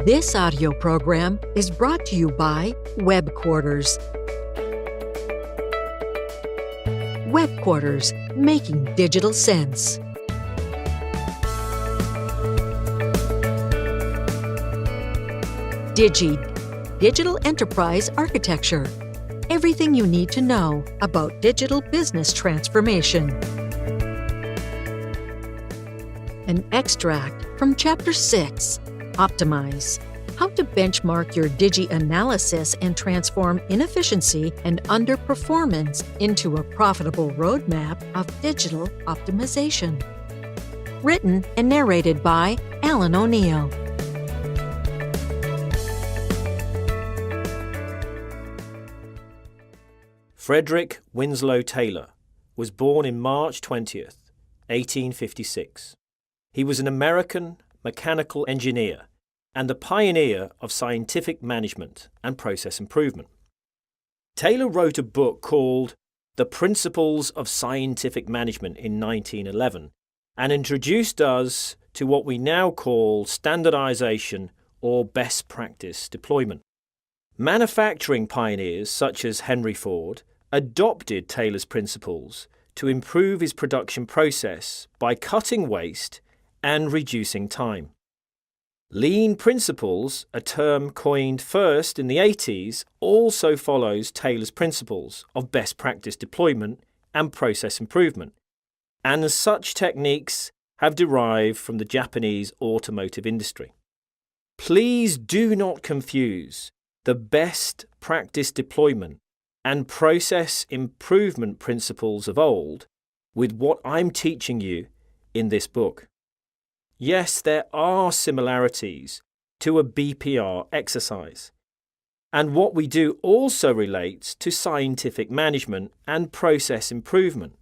This audio program is brought to you by WebQuarters. WebQuarters, making digital sense. DigEA, Digital Enterprise Architecture. Everything you need to know about digital business transformation. An extract from Chapter 6, Optimise, how to benchmark your DigEA analysis and transform inefficiency and underperformance into a profitable roadmap of digital optimization. Written and narrated by Alan O'Neill. Frederick Winslow Taylor was born in March 20th, 1856. He was an American mechanical engineer and the pioneer of scientific management and process improvement. Taylor wrote a book called The Principles of Scientific Management in 1911 and introduced us to what we now call standardization or best practice deployment. Manufacturing pioneers such as Henry Ford adopted Taylor's principles to improve his production process by cutting waste and reducing time. Lean principles, a term coined first in the 80s, also follows Taylor's principles of best practice deployment and process improvement, and such techniques have derived from the Japanese automotive industry. Please do not confuse the best practice deployment and process improvement principles of old with what I'm teaching you in this book. Yes, there are similarities to a BPR exercise, and what we do also relates to scientific management and process improvement.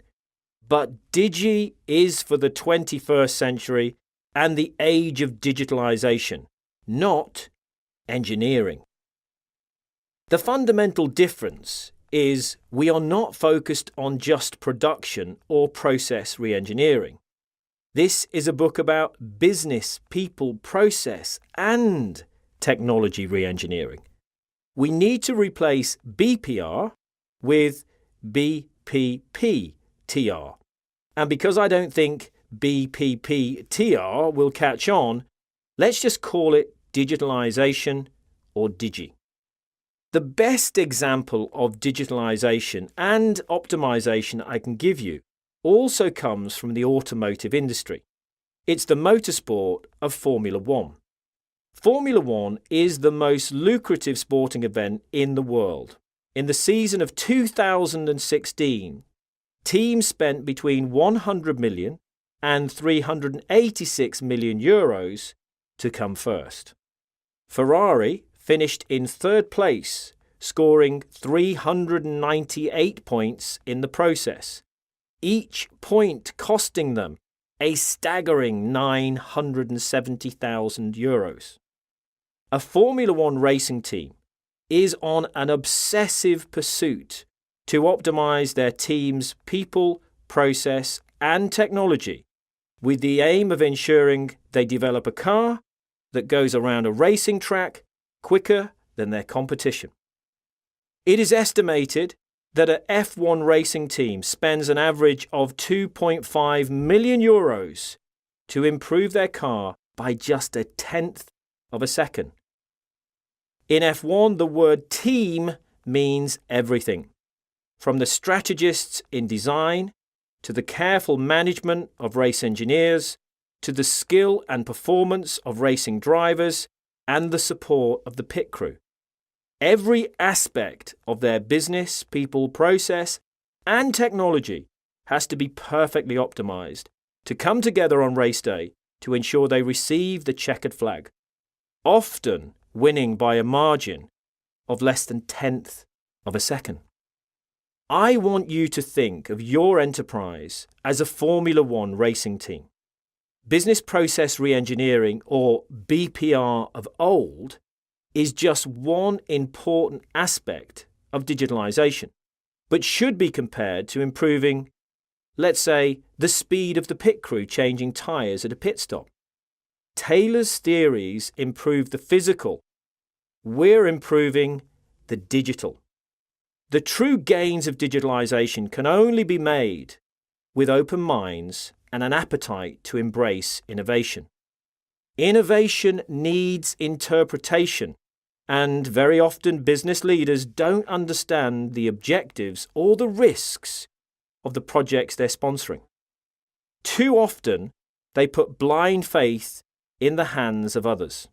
But DigEA is for the 21st century and the age of digitalisation, not engineering. The fundamental difference is we are not focused on just production or process re-engineering. This is a book about business, people, process, and technology re-engineering. We need to replace BPR with BPPTR. And because I don't think BPPTR will catch on, let's just call it Digitalisation or DigEA. The best example of digitalisation and optimisation I can give you also comes from the automotive industry. It's the motorsport of Formula One. Formula One is the most lucrative sporting event in the world. In the season of 2016, teams spent between 100 million and 386 million euros to come first. Ferrari finished in third place, scoring 398 points in the process, each point costing them a staggering 970,000 euros. A Formula One racing team is on an obsessive pursuit to optimise their team's people, process and technology with the aim of ensuring they develop a car that goes around a racing track quicker than their competition. It is estimated that an F1 racing team spends an average of 2.5 million euros to improve their car by just a tenth of a second. In F1, the word team means everything, from the strategists in design to the careful management of race engineers to the skill and performance of racing drivers and the support of the pit crew. Every aspect of their business, people, process, and technology has to be perfectly optimized to come together on race day to ensure they receive the checkered flag, often winning by a margin of less than 1/10 of a second. I want you to think of your enterprise as a Formula One racing team. Business process re-engineering, or BPR of old, is just one important aspect of digitalisation, but should be compared to improving, let's say, the speed of the pit crew changing tyres at a pit stop. Taylor's theories improve the physical. We're improving the digital. The true gains of digitalisation can only be made with open minds and an appetite to embrace innovation. Innovation needs interpretation, and very often business leaders don't understand the objectives or the risks of the projects they're sponsoring. Too often, they put blind faith in the hands of others.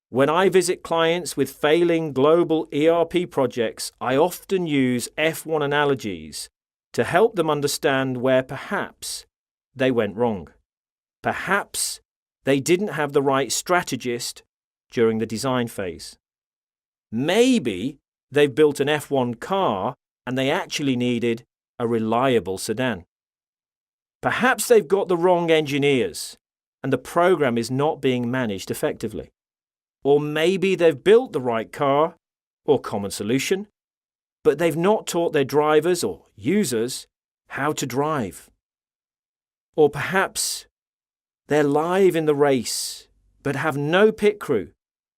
When I visit clients with failing global ERP projects, I often use F1 analogies to help them understand where perhaps they went wrong. Perhaps they didn't have the right strategist during the design phase. Maybe they've built an F1 car and they actually needed a reliable sedan. Perhaps they've got the wrong engineers and the program is not being managed effectively. Or maybe they've built the right car or common solution, but they've not taught their drivers or users how to drive. Or perhaps they're live in the race, but have no pit crew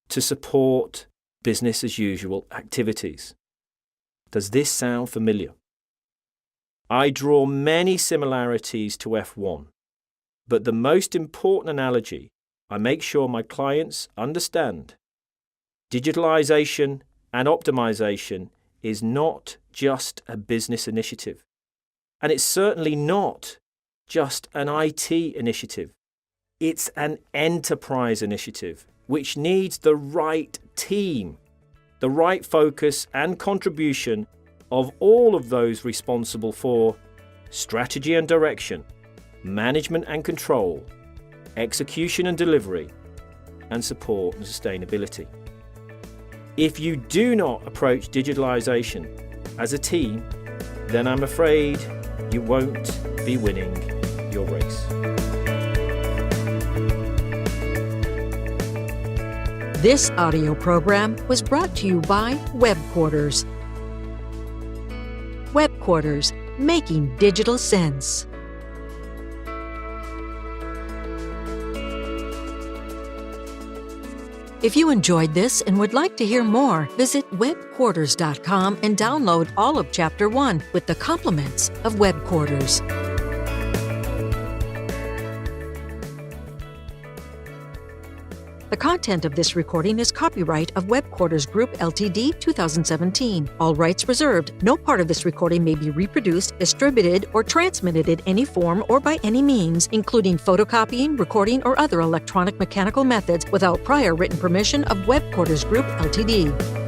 to support business as usual activities. Does this sound familiar? I draw many similarities to F1, but the most important analogy I make sure my clients understand: digitalisation and optimisation is not just a business initiative, and it's certainly not just an IT initiative. It's an enterprise initiative which needs the right team, the right focus and contribution of all of those responsible for strategy and direction, management and control, execution and delivery, and support and sustainability. If you do not approach digitalisation as a team, then I'm afraid you won't be winning your race. This audio program was brought to you by WebQuarters. WebQuarters, making digital sense. If you enjoyed this and would like to hear more, visit WebQuarters.com and download all of Chapter 1 with the compliments of WebQuarters. The content of this recording is copyright of WebQuarters Group Ltd. 2017. All rights reserved. No part of this recording may be reproduced, distributed, or transmitted in any form or by any means, including photocopying, recording, or other electronic mechanical methods without prior written permission of WebQuarters Group Ltd.